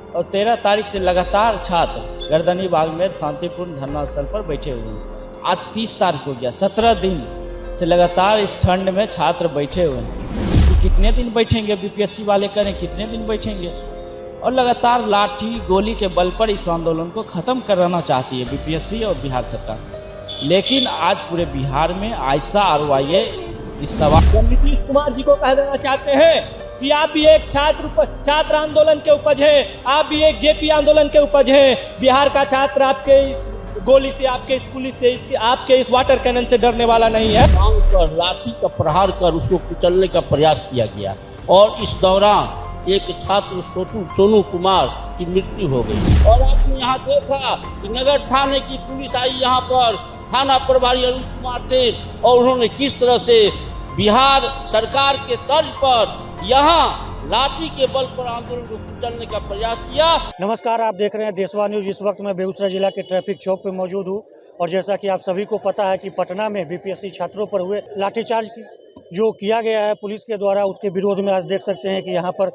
और 13 तारीख से लगातार छात्र गर्दनी बाग में शांतिपूर्ण धरना स्थल पर बैठे हुए हैं। आज 30 तारीख हो गया, 17 दिन से लगातार इस ठंड में छात्र बैठे हुए हैं। कि कितने दिन बैठेंगे, बीपीएससी वाले करें कितने दिन बैठेंगे। और लगातार लाठी गोली के बल पर इस आंदोलन को ख़त्म कराना चाहती है बीपीएससी और बिहार सरकार। लेकिन आज पूरे बिहार में ऐसा आरवाई इस सवाल नीतीश कुमार जी को कह देना चाहते हैं कि आप भी एक छात्र आंदोलन के उपज है, आप भी एक जेपी आंदोलन के उपज है। बिहार का छात्र आपके इस गोली से, आपके इस पुलिस से, आपके इस वाटर कैनन से डरने वाला नहीं है। टांग पर लाठी का प्रहार कर उसको कुचलने का प्रयास किया गया और इस दौरान एक छात्र सोनू कुमार की मृत्यु हो गई। और आपने यहाँ देखा कि नगर थाने की पुलिस आई यहाँ पर, थाना प्रभारी अरुण कुमार थे और उन्होंने किस तरह से बिहार सरकार के तर्ज पर यहाँ लाठी के बल पर आंदोलन को कुचलने का प्रयास किया। नमस्कार, आप देख रहे हैं देशवा न्यूज। इस वक्त मैं बेगूसराय जिला के ट्रैफिक चौक पे मौजूद हूँ और जैसा कि आप सभी को पता है कि पटना में बीपीएससी छात्रों पर हुए लाठीचार्ज जो किया गया है पुलिस के द्वारा, उसके विरोध में आज देख सकते हैं कि यहाँ पर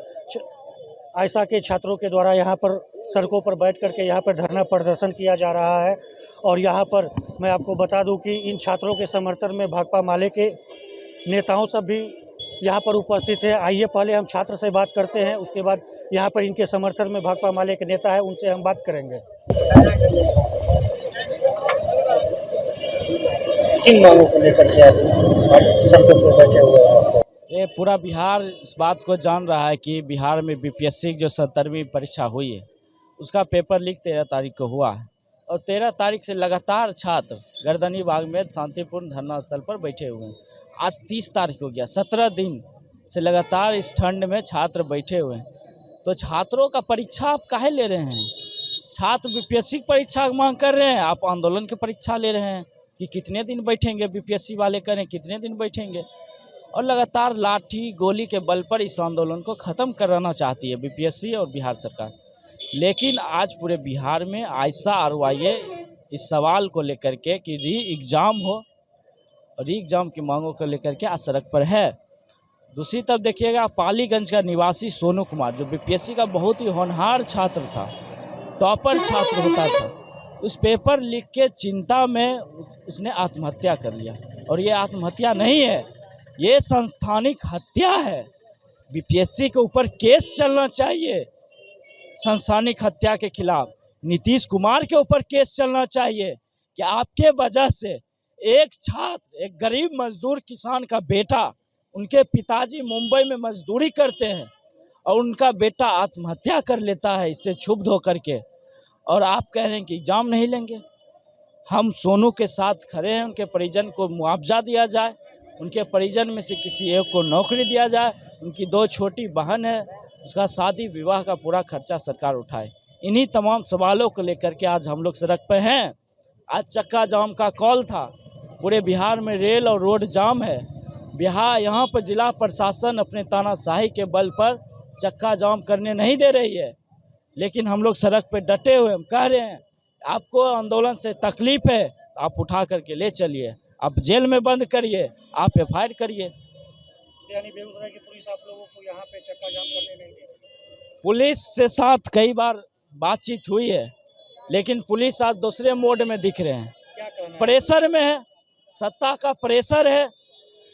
आयशा के छात्रों के द्वारा यहाँ पर सड़कों पर बैठ करके यहाँ पर धरना प्रदर्शन किया जा रहा है। और यहाँ पर मैं आपको बता दूं कि इन छात्रों के समर्थन में भाकपा माले के नेताओं सब भी यहाँ पर उपस्थित है। आइए पहले हम छात्र से बात करते हैं, उसके बाद यहाँ पर इनके समर्थन में भाकपा माले के नेता है, उनसे हम बात करेंगे। किन मांगों को लेकर के सड़कों पर बैठे हुए हैं? ये पूरा बिहार इस बात को जान रहा है कि बिहार में बीपीएससी जो 70वीं परीक्षा हुई है उसका पेपर लीक 13 तारीख को हुआ है। और 13 तारीख से लगातार छात्र गर्दनी बाग में शांतिपूर्ण धरना स्थल पर बैठे हुए हैं। आज 30 तारीख हो गया, 17 दिन से लगातार इस ठंड में छात्र बैठे हुए हैं। तो छात्रों का परीक्षा आप काहे ले रहे हैं? छात्र बीपीएससी की परीक्षा मांग कर रहे हैं, आप आंदोलन की परीक्षा ले रहे हैं कि कितने दिन बैठेंगे, बीपीएससी वाले करें कितने दिन बैठेंगे। और लगातार लाठी गोली के बल पर इस आंदोलन को ख़त्म कराना चाहती है बीपीएससी और बिहार सरकार। लेकिन आज पूरे बिहार में ऐसा आरवाई इस सवाल को लेकर के कि री एग्ज़ाम हो, री एग्ज़ाम की मांगों को लेकर के आज सड़क पर है। दूसरी तरफ देखिएगा, पालीगंज का निवासी सोनू कुमार जो बीपीएससी का बहुत ही होनहार छात्र था, टॉपर छात्र होता था, उस पेपर लीक के चिंता में उसने आत्महत्या कर लिया। और ये आत्महत्या नहीं है, ये संस्थानिक हत्या है। बीपीएससी के ऊपर केस चलना चाहिए संस्थानिक हत्या के खिलाफ। नीतीश कुमार के ऊपर केस चलना चाहिए कि आपके वजह से एक छात्र, एक गरीब मजदूर किसान का बेटा, उनके पिताजी मुंबई में मजदूरी करते हैं और उनका बेटा आत्महत्या कर लेता है इससे क्षुब्ध होकर के, और आप कह रहे हैं कि एग्जाम नहीं लेंगे। हम सोनू के साथ खड़े हैं, उनके परिजन को मुआवजा दिया जाए, उनके परिजन में से किसी एक को नौकरी दिया जाए। उनकी 2 छोटी बहन है, उसका शादी विवाह का पूरा खर्चा सरकार उठाए। इन्हीं तमाम सवालों को लेकर के आज हम लोग सड़क पर हैं। आज चक्का जाम का कॉल था, पूरे बिहार में रेल और रोड जाम है। बिहार यहाँ पर जिला प्रशासन अपने तानाशाही के बल पर चक्का जाम करने नहीं दे रही है, लेकिन हम लोग सड़क पर डटे हुए हम कह रहे हैं आपको आंदोलन से तकलीफ है, आप उठा करके ले चलिए, आप जेल में बंद करिए, आप एफआईआर करिए। यानी बेगूसराय की पुलिस आप लोगों को यहाँ पे चक्का जाम करने नहीं देती? पुलिस से साथ कई बार बातचीत हुई है, लेकिन पुलिस आज दूसरे मोड में दिख रहे हैं। क्या कहना है? प्रेशर में है, सत्ता का प्रेशर है।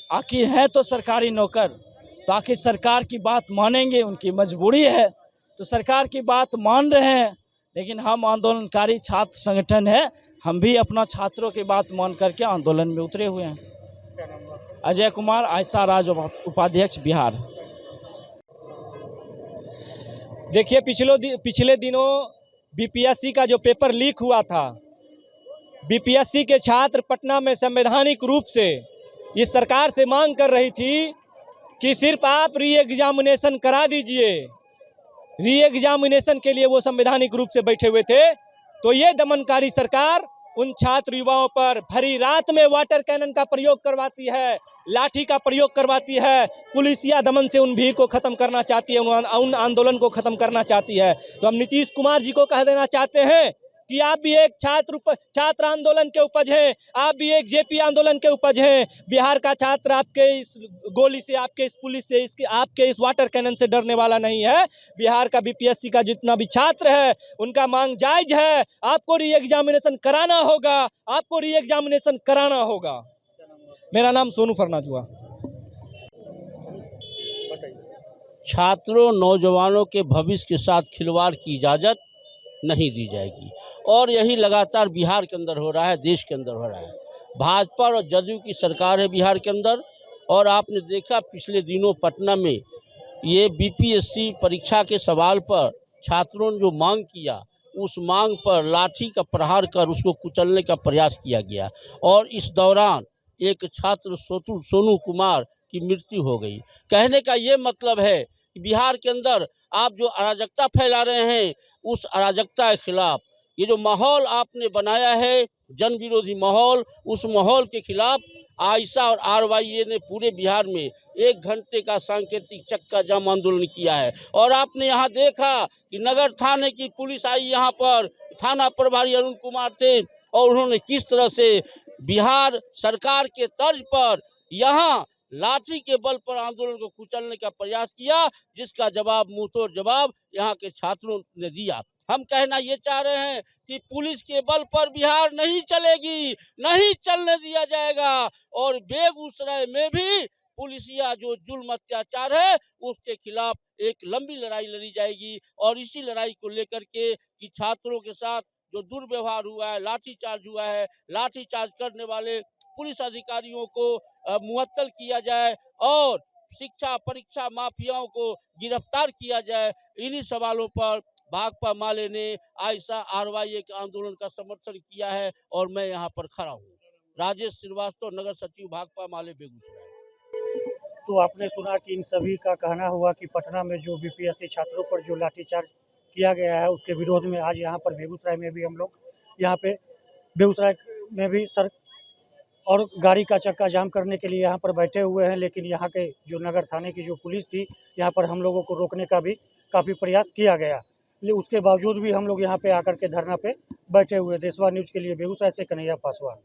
आखिर है तो सरकारी नौकर, तो आखिर सरकार की बात मानेंगे, उनकी मजबूरी है तो सरकार की बात मान रहे हैं। लेकिन हम आंदोलनकारी छात्र संगठन है, हम भी अपना छात्रों की बात मान करके आंदोलन में उतरे हुए हैं। अजय कुमार, आयशा राज उपाध्यक्ष, बिहार। देखिए, पिछले दिनों बीपीएससी का जो पेपर लीक हुआ था, बीपीएससी के छात्र पटना में संवैधानिक रूप से इस सरकार से मांग कर रही थी कि सिर्फ आप री एग्जामिनेशन करा दीजिए। री एग्जामिनेशन के लिए वो संवैधानिक रूप से बैठे हुए थे। तो ये दमनकारी सरकार उन छात्र युवाओं पर भरी रात में वाटर कैनन का प्रयोग करवाती है, लाठी का प्रयोग करवाती है, पुलिसिया दमन से उन भीड़ को खत्म करना चाहती है, उन आंदोलन को खत्म करना चाहती है। तो हम नीतीश कुमार जी को कह देना चाहते हैं कि आप भी एक छात्र आंदोलन के उपज हैं, आप भी एक जेपी आंदोलन के उपज हैं। बिहार का छात्र आपके इस गोली से, आपके इस पुलिस से, आपके इस वाटर कैनन से डरने वाला नहीं है। बिहार का बीपीएससी का जितना भी छात्र है उनका मांग जायज है। आपको री एग्जामिनेशन कराना होगा, आपको री एग्जामिनेशन कराना होगा। मेरा नाम सोनू फरनाज हुआ। छात्रों नौजवानों के भविष्य के साथ खिलवाड़ की इजाज़त नहीं दी जाएगी और यही लगातार बिहार के अंदर हो रहा है, देश के अंदर हो रहा है। भाजपा और जदयू की सरकार है बिहार के अंदर और आपने देखा पिछले दिनों पटना में ये बीपीएससी परीक्षा के सवाल पर छात्रों ने जो मांग किया, उस मांग पर लाठी का प्रहार कर उसको कुचलने का प्रयास किया गया और इस दौरान एक छात्र सोनू कुमार की मृत्यु हो गई। कहने का ये मतलब है कि बिहार के अंदर आप जो अराजकता फैला रहे हैं, उस अराजकता के खिलाफ ये जो माहौल आपने बनाया है, जन विरोधी माहौल, उस माहौल के खिलाफ आयशा और आरवाईए ने पूरे बिहार में 1 घंटे का सांकेतिक चक्का जाम आंदोलन किया है। और आपने यहाँ देखा कि नगर थाने की पुलिस आई यहाँ पर, थाना प्रभारी अरुण कुमार थे और उन्होंने किस तरह से बिहार सरकार के तर्ज पर यहाँ लाठी के बल पर आंदोलन को कुचलने का प्रयास किया, जिसका जवाब मुंहतोड़ जवाब यहाँ के छात्रों ने दिया। हम कहना ये चाह रहे हैं कि पुलिस के बल पर बिहार नहीं चलेगी, नहीं चलने दिया जाएगा और बेगूसराय में भी पुलिसिया जो जुल्म अत्याचार है उसके खिलाफ एक लंबी लड़ाई लड़ी जाएगी। और इसी लड़ाई को लेकर के कि छात्रों के साथ जो दुर्व्यवहार हुआ है, लाठीचार्ज हुआ है, लाठीचार्ज करने वाले पुलिस अधिकारियों को मुअत्तल किया जाए और शिक्षा परीक्षा माफियाओं को गिरफ्तार किया जाए। इन्हीं सवालों पर भाकपा माले ने आयशा आरवाईए के आंदोलन का समर्थन किया है और मैं यहाँ पर खड़ा हूँ। राजेश श्रीवास्तव, नगर सचिव भाकपा माले, बेगूसराय। तो आपने सुना कि इन सभी का कहना हुआ कि पटना में जो बीपीएससी छात्रों पर जो लाठीचार्ज किया गया है उसके विरोध में आज यहाँ पर बेगूसराय में भी हम लोग यहाँ पे बेगूसराय में भी और गाड़ी का चक्का जाम करने के लिए यहाँ पर बैठे हुए हैं। लेकिन यहाँ के जो नगर थाने की जो पुलिस थी, यहाँ पर हम लोगों को रोकने का भी काफ़ी प्रयास किया गया, लेकिन उसके बावजूद भी हम लोग यहाँ पे आकर के धरना पे बैठे हुए। देशवा न्यूज़ के लिए बेगूसराय से कन्हैया पासवान।